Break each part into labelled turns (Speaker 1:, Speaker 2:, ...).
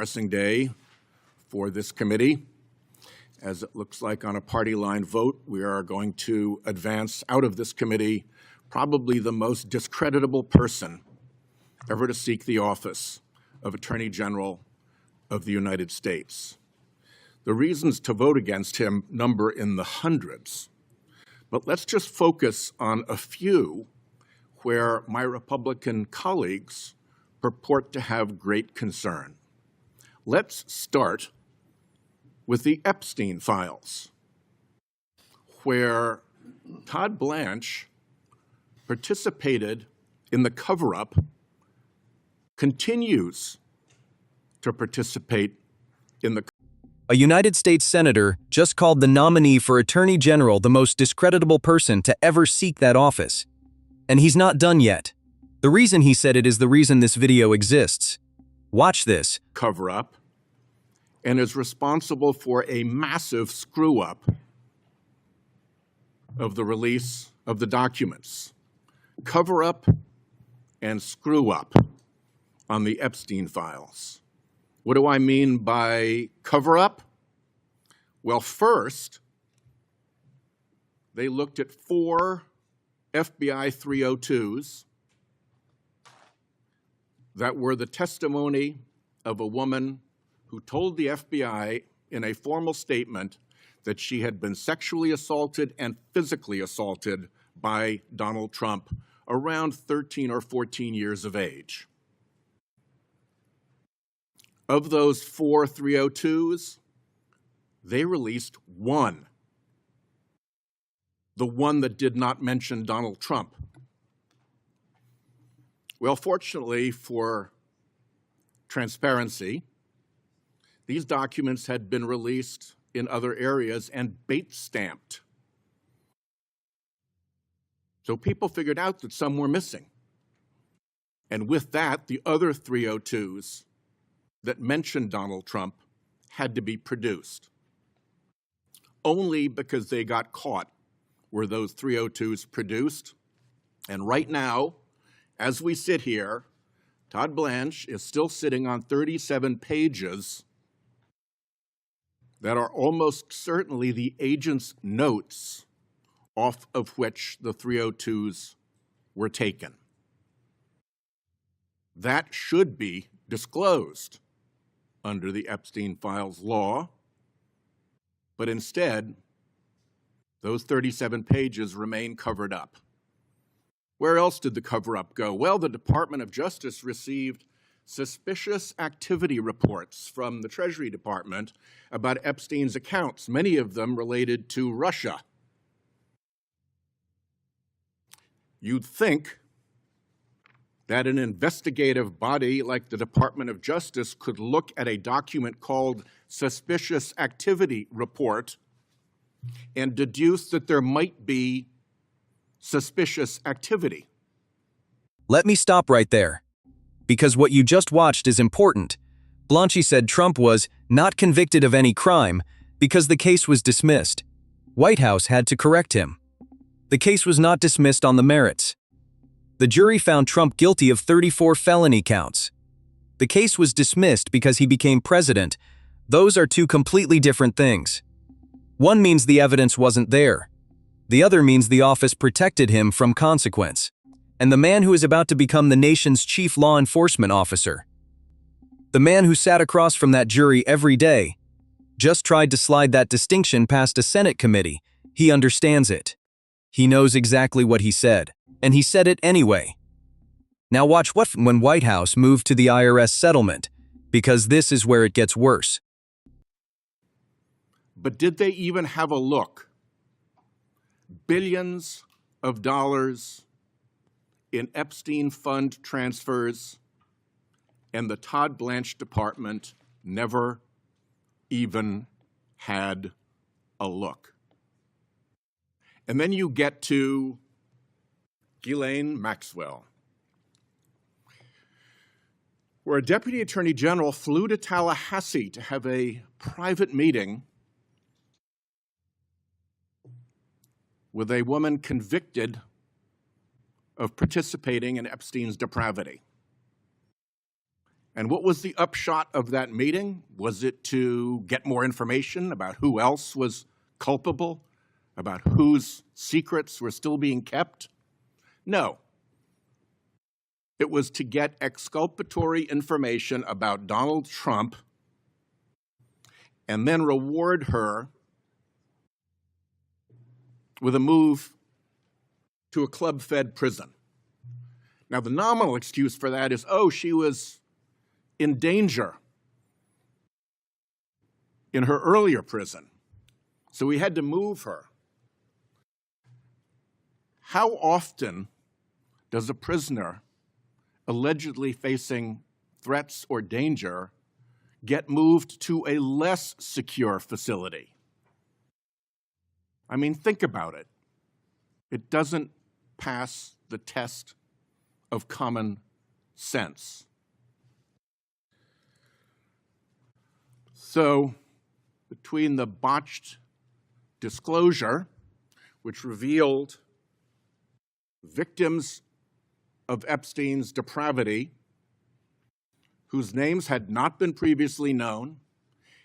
Speaker 1: Embarrassing day for this committee. As it looks like on a party line vote, we are going to advance out of this committee probably the most discreditable person ever to seek the office of Attorney General of the United States. The reasons to vote against him number in the hundreds, but let's just focus on a few where my Republican colleagues purport to have great concern. Let's start with the Epstein files, where Todd Blanche participated in the cover-up, continues to participate in the.
Speaker 2: A United States Senator just called the nominee for Attorney General the most discreditable person to ever seek that office. And he's not done yet. The reason he said it is the reason this video exists. Watch this.
Speaker 1: Cover-up, and is responsible for a massive screw-up of the release of the documents. Cover-up and screw-up on the Epstein files. What do I mean by cover-up? Well, first, they looked at 4 FBI 302s that were the testimony of a woman who told the FBI in a formal statement that she had been sexually assaulted and physically assaulted by Donald Trump around 13 or 14 years of age. Of those 4 302s, they released one, the one that did not mention Donald Trump. Well, fortunately for transparency, these documents had been released in other areas and bait-stamped. So people figured out that some were missing. And with that, the other 302s that mentioned Donald Trump had to be produced. Only because they got caught were those 302s produced. And right now, as we sit here, Todd Blanche is still sitting on 37 pages that are almost certainly the agent's notes off of which the 302s were taken. That should be disclosed under the Epstein files law, but instead, those 37 pages remain covered up. Where else did the cover-up go? Well, the Department of Justice received suspicious activity reports from the Treasury Department about Epstein's accounts, many of them related to Russia. You'd think that an investigative body like the Department of Justice could look at a document called Suspicious Activity Report and deduce that there might be suspicious activity.
Speaker 2: Let me stop right there. Because what you just watched is important. Blanche said Trump was not convicted of any crime because the case was dismissed. Whitehouse had to correct him. The case was not dismissed on the merits. The jury found Trump guilty of 34 felony counts. The case was dismissed because he became president. Those are 2 completely different things. One means the evidence wasn't there. The other means the office protected him from consequence. And the man who is about to become the nation's chief law enforcement officer, the man who sat across from that jury every day, just tried to slide that distinction past a Senate committee. He understands it. He knows exactly what he said, and he said it anyway. Now watch what when Whitehouse moved to the IRS settlement, because this is where it gets worse.
Speaker 1: But did they even have a look? Billions of dollars in Epstein fund transfers, and the Todd Blanche Department never even had a look. And then you get to Ghislaine Maxwell, where a deputy attorney general flew to Tallahassee to have a private meeting with a woman convicted of participating in Epstein's depravity. And what was the upshot of that meeting? Was it to get more information about who else was culpable, about whose secrets were still being kept? No. It was to get exculpatory information about Donald Trump and then reward her with a move to a club-fed prison. Now, the nominal excuse for that is, oh, she was in danger in her earlier prison, so we had to move her. How often does a prisoner allegedly facing threats or danger get moved to a less secure facility? I mean, think about it. It doesn't pass the test of common sense. So, between the botched disclosure, which revealed victims of Epstein's depravity, whose names had not been previously known,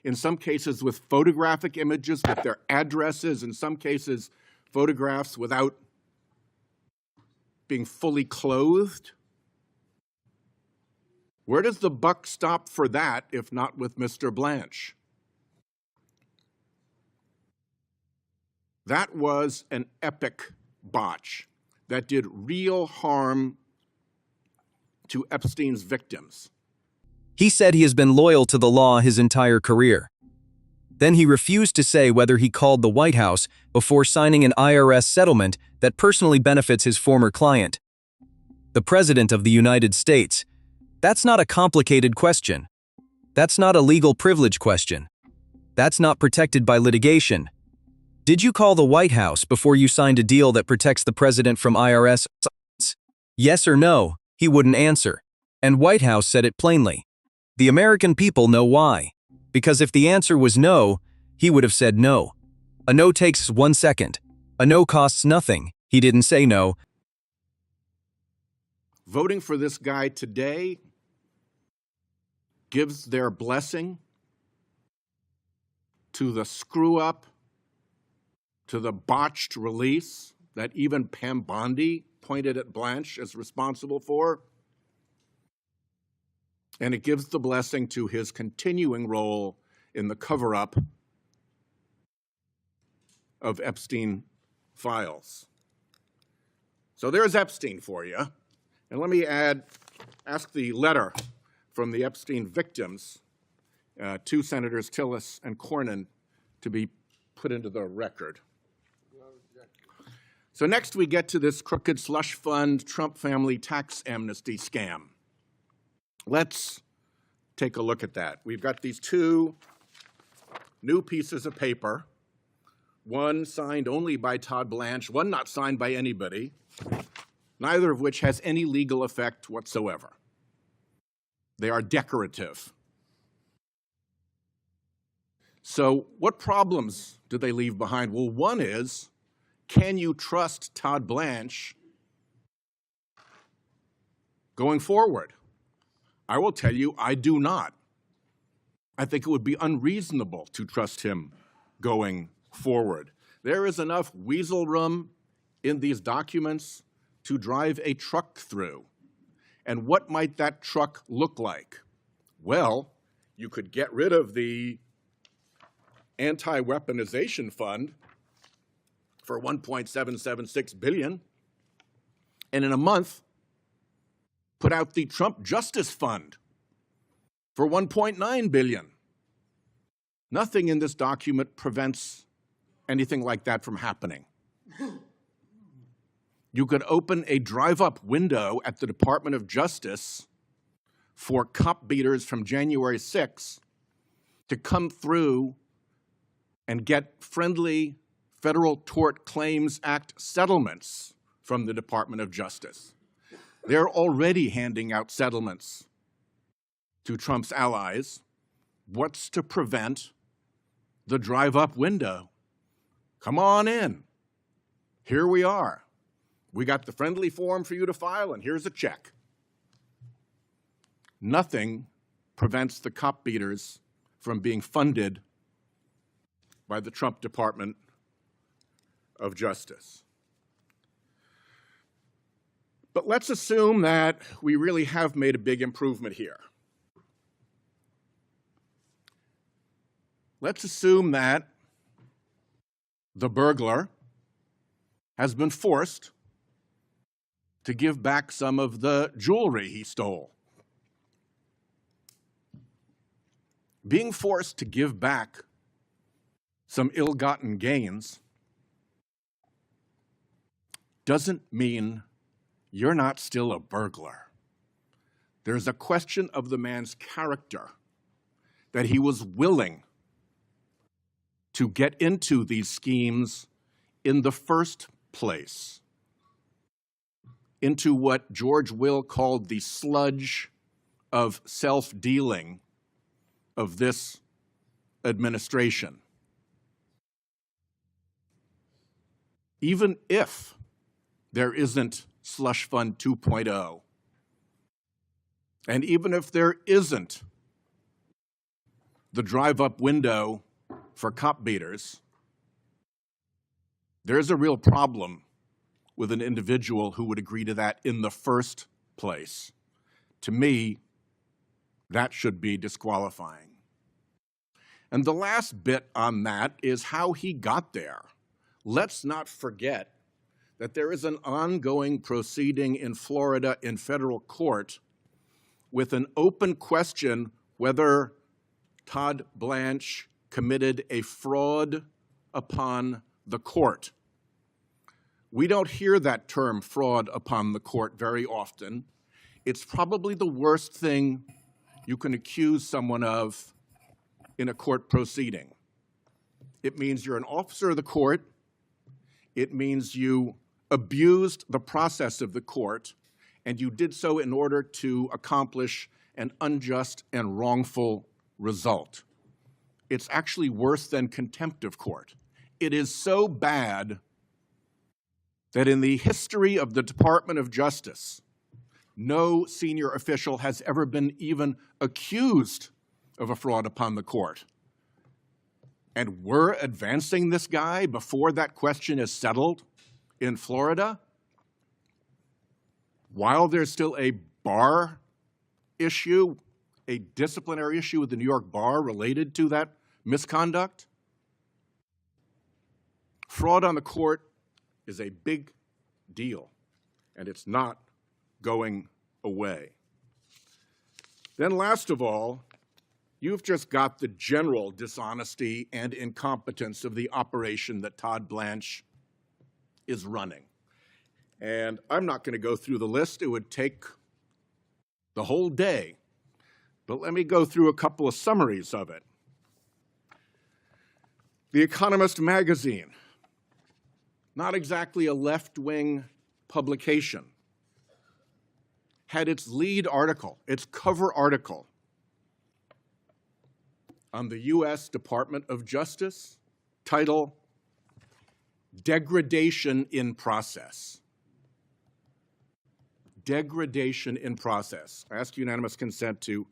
Speaker 1: in some cases with photographic images with their addresses, in some cases photographs without being fully clothed. Where does the buck stop for that, if not with Mr. Blanche? That was an epic botch that did real harm to Epstein's victims.
Speaker 2: He said he has been loyal to the law his entire career. Then he refused to say whether he called the White House before signing an IRS settlement that personally benefits his former client, the President of the United States. That's not a complicated question. That's not a legal privilege question. That's not protected by litigation. Did you call the White House before you signed a deal that protects the president from IRS? Yes or no, he wouldn't answer. And White House said it plainly. The American people know why. Because if the answer was no, he would have said no. A no takes 1 second. A no costs nothing. He didn't say no.
Speaker 1: Voting for this guy today gives their blessing to the screw-up, to the botched release that even Pam Bondi pointed at Blanche as responsible for. And it gives the blessing to his continuing role in the cover-up of Epstein files. So there's Epstein for you. And let me ask the letter from the Epstein victims to Senators Tillis and Cornyn to be put into the record. So next we get to this crooked slush fund Trump family tax amnesty scam. Let's take a look at that. We've got these two new pieces of paper, one signed only by Todd Blanche, one not signed by anybody, neither of which has any legal effect whatsoever. They are decorative. So what problems do they leave behind? Well, one is, can you trust Todd Blanche going forward? I will tell you, I do not. I think it would be unreasonable to trust him going forward. There is enough weasel room in these documents to drive a truck through. And what might that truck look like? Well, you could get rid of the anti-weaponization fund for $1.776 billion, and in a month, put out the Trump Justice Fund for $1.9 billion. Nothing in this document prevents anything like that from happening. You could open a drive-up window at the Department of Justice for cop beaters from January 6th to come through and get friendly Federal Tort Claims Act settlements from the Department of Justice. They're already handing out settlements to Trump's allies. What's to prevent the drive-up window? Come on in. Here we are. We got the friendly form for you to file, and here's a check. Nothing prevents the cop beaters from being funded by the Trump Department of Justice. But let's assume that we really have made a big improvement here. Let's assume that the burglar has been forced to give back some of the jewelry he stole. Being forced to give back some ill-gotten gains doesn't mean you're not still a burglar. There's a question of the man's character, that he was willing to get into these schemes in the first place, into what George Will called the sludge of self-dealing of this administration. Even if there isn't Slush Fund 2.0, and even if there isn't the drive-up window for cop beaters, there's a real problem with an individual who would agree to that in the first place. To me, that should be disqualifying. And the last bit on that is how he got there. Let's not forget that there is an ongoing proceeding in Florida in federal court with an open question whether Todd Blanche committed a fraud upon the court. We don't hear that term, fraud upon the court, very often. It's probably the worst thing you can accuse someone of in a court proceeding. It means you're an officer of the court. It means you abused the process of the court, and you did so in order to accomplish an unjust and wrongful result. It's actually worse than contempt of court. It is so bad that in the history of the Department of Justice, no senior official has ever been even accused of a fraud upon the court. And we're advancing this guy before that question is settled in Florida, while there's still a bar issue, a disciplinary issue with the New York bar related to that misconduct. Fraud on the court is a big deal, and it's not going away. Then last of all, you've just got the general dishonesty and incompetence of the operation that Todd Blanche is running. And I'm not going to go through the list. It would take the whole day. But let me go through a couple of summaries of it. The Economist magazine, not exactly a left-wing publication, had its lead article, its cover article, on the U.S. Department of Justice, title, Degradation in Process. Degradation in process. I ask unanimous consent to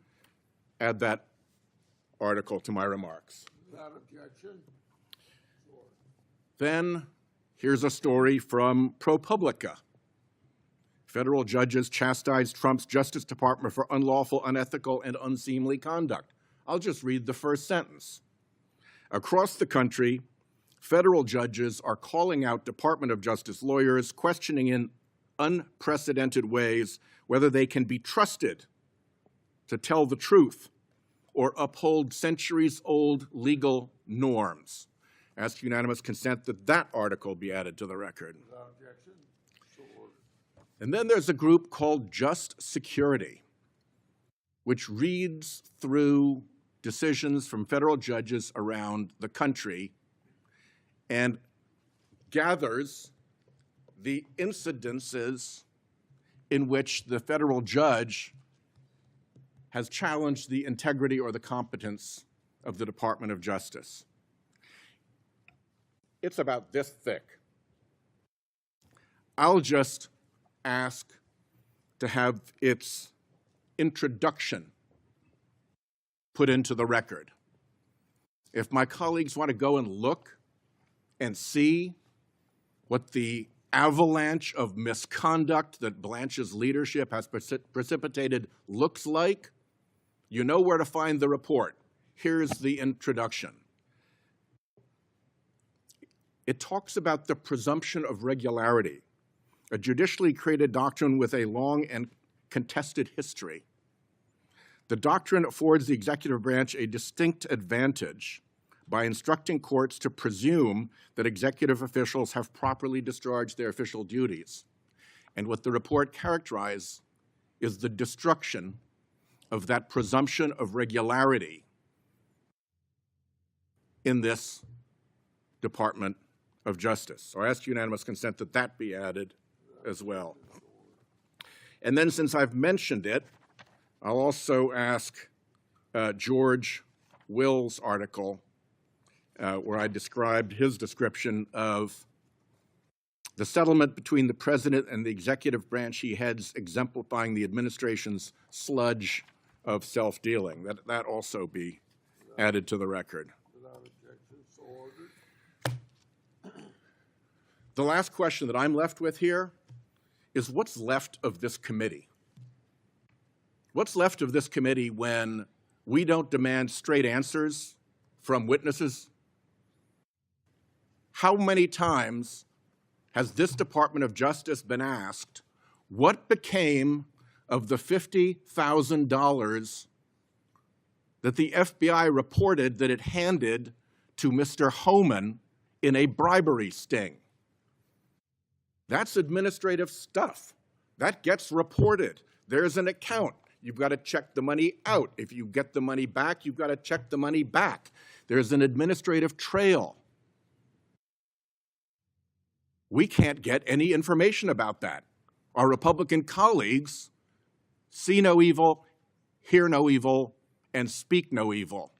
Speaker 1: add that article to my remarks.
Speaker 3: Without objection. Sure.
Speaker 1: Then here's a story from ProPublica. Federal judges chastise Trump's Justice Department for unlawful, unethical, and unseemly conduct. I'll just read the first sentence. Across the country, federal judges are calling out Department of Justice lawyers, questioning in unprecedented ways whether they can be trusted to tell the truth or uphold centuries-old legal norms. Ask unanimous consent that that article be added to the record.
Speaker 3: Without objection. So ordered.
Speaker 1: And then there's a group called Just Security, which reads through decisions from federal judges around the country and gathers the incidences in which the federal judge has challenged the integrity or the competence of the Department of Justice. It's about this thick. I'll just ask to have its introduction put into the record. If my colleagues want to go and look and see what the avalanche of misconduct that Blanche's leadership has precipitated looks like, you know where to find the report. Here's the introduction. It talks about the presumption of regularity, a judicially created doctrine with a long and contested history. The doctrine affords the executive branch a distinct advantage by instructing courts to presume that executive officials have properly discharged their official duties. And what the report characterizes is the destruction of that presumption of regularity in this Department of Justice. So I ask unanimous consent that that be added as well. And then, since I've mentioned it, I'll also ask George Will's article where I described his description of the settlement between the president and the executive branch he heads, exemplifying the administration's sludge of self-dealing. That also be added to the record.
Speaker 3: Without objection, so ordered.
Speaker 1: The last question that I'm left with here is what's left of this committee? What's left of this committee when we don't demand straight answers from witnesses? How many times has this Department of Justice been asked, what became of the $50,000 that the FBI reported that it handed to Mr. Homan in a bribery sting? That's administrative stuff. That gets reported. There's an account. You've got to check the money out. If you get the money back, you've got to check the money back. There's an administrative trail. We can't get any information about that. Our Republican colleagues see no evil, hear no evil, and speak no evil.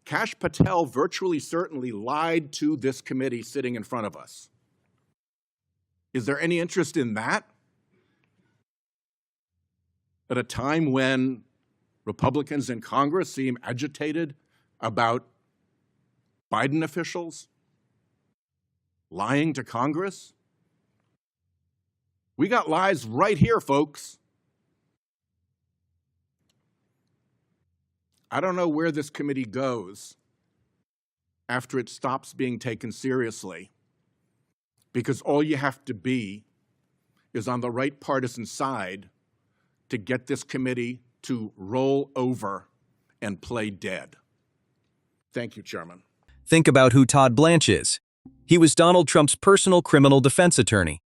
Speaker 1: Kash Patel virtually certainly lied to this committee sitting in front of us. Is there any interest in that? At a time when Republicans in Congress seem agitated about Biden officials lying to Congress? We got lies right here, folks. I don't know where this committee goes after it stops being taken seriously, because all you have to be is on the right partisan side to get this committee to roll over and play dead. Thank you, Chairman.
Speaker 2: Think about who Todd Blanche is. He was Donald Trump's personal criminal defense attorney.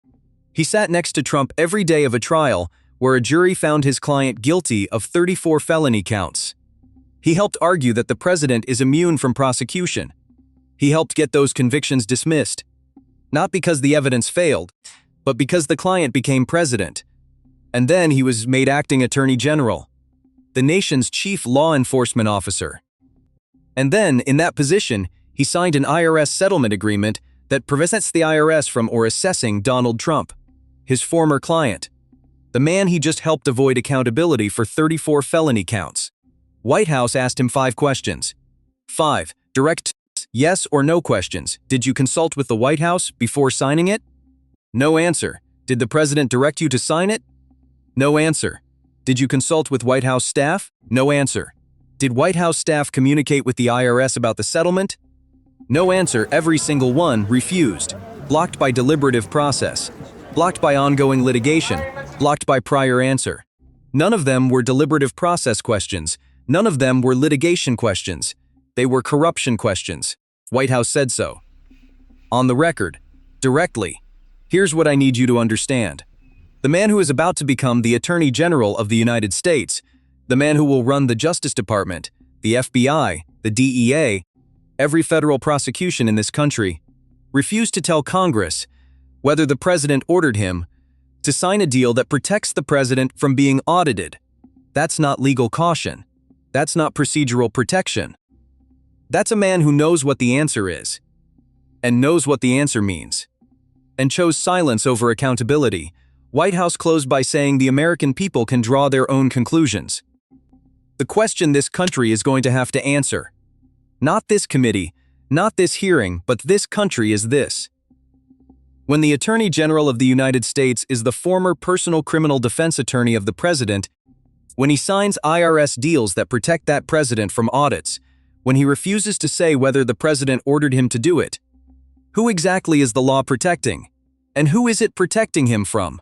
Speaker 2: He sat next to Trump every day of a trial where a jury found his client guilty of 34 felony counts. He helped argue that the president is immune from prosecution. He helped get those convictions dismissed, not because the evidence failed, but because the client became president. And then he was made acting attorney general, the nation's chief law enforcement officer. And then, in that position, he signed an IRS settlement agreement that prevents the IRS from assessing Donald Trump, his former client, the man he just helped avoid accountability for 34 felony counts. Whitehouse asked him 5 questions. 5 direct yes or no questions. Did you consult with the White House before signing it? No answer. Did the president direct you to sign it? No answer. Did you consult with White House staff? No answer. Did White House staff communicate with the IRS about the settlement? No answer. Every single one refused. Blocked by deliberative process. Blocked by ongoing litigation. Blocked by prior answer. None of them were deliberative process questions. None of them were litigation questions. They were corruption questions. White House said so. On the record, directly. Here's what I need you to understand. The man who is about to become the Attorney General of the United States, the man who will run the Justice Department, the FBI, the DEA, every federal prosecution in this country, refused to tell Congress whether the president ordered him to sign a deal that protects the president from being audited. That's not legal caution. That's not procedural protection. That's a man who knows what the answer is, and knows what the answer means, and chose silence over accountability. White House closed by saying the American people can draw their own conclusions. The question this country is going to have to answer. Not this committee, not this hearing, but this country is this. When the Attorney General of the United States is the former personal criminal defense attorney of the president, when he signs IRS deals that protect that president from audits, when he refuses to say whether the president ordered him to do it, who exactly is the law protecting? And who is it protecting him from?